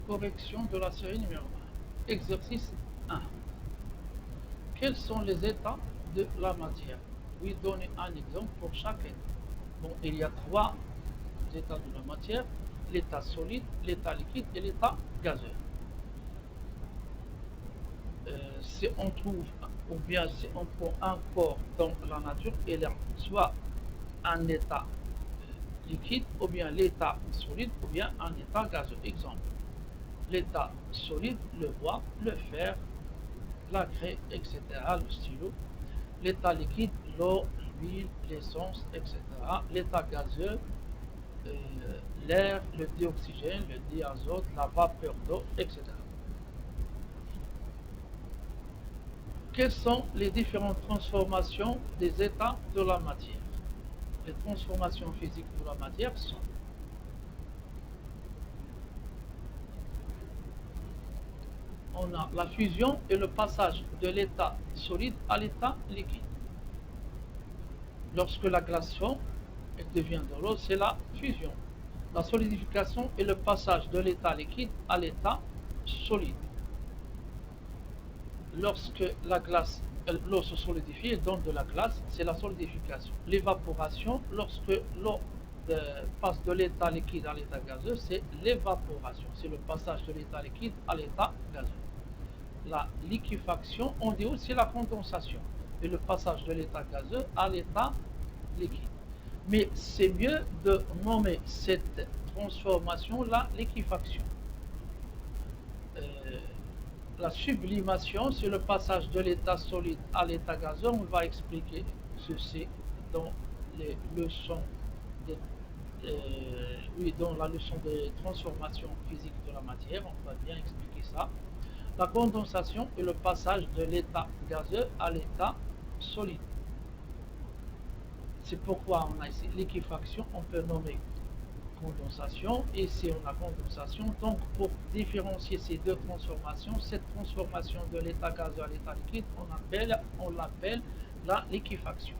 Correction de la série numéro 1. Exercice 1. Quels sont les états de la matière? Oui, donner un exemple pour chaque état. Bon, il y a 3 états de la matière: l'état solide, l'état liquide et l'état gazeux. Si on trouve, ou bien si on prend un corps dans la nature, il y a soit un état liquide, ou bien l'état solide, ou bien un état gazeux. Exemple: l'état solide, le bois, le fer, la craie, etc., le stylo. L'état liquide, l'eau, l'huile, l'essence, etc. L'état gazeux, euh, l'air, le dioxygène, le diazote, la vapeur d'eau, etc. Quelles sont les différentes transformations des états de la matière? Les transformations physiques de la matière sont: on a la fusion et le passage de l'état solide à l'état liquide. Lorsque la glace fond et devient de l'eau, c'est la fusion. La solidification est le passage de l'état liquide à l'état solide. Lorsque l'eau se solidifie et donne de la glace, c'est la solidification. L'évaporation, lorsque l'eau passe de l'état liquide à l'état gazeux, c'est l'évaporation. C'est le passage de l'état liquide à l'état gazeux. La liquéfaction, on dit aussi la condensation, et le passage de l'état gazeux à l'état liquide. Mais c'est mieux de nommer cette transformation la liquéfaction. La sublimation, c'est le passage de l'état solide à l'état gazeux. On va expliquer ceci dans les leçons dans la leçon de transformation physique de la matière. On va bien expliquer ça. La condensation est le passage de l'état gazeux à l'état solide. C'est pourquoi on a ici liquéfaction, on peut nommer condensation, et ici on a condensation. Donc pour différencier ces deux transformations, cette transformation de l'état gazeux à l'état liquide, on l'appelle la liquéfaction.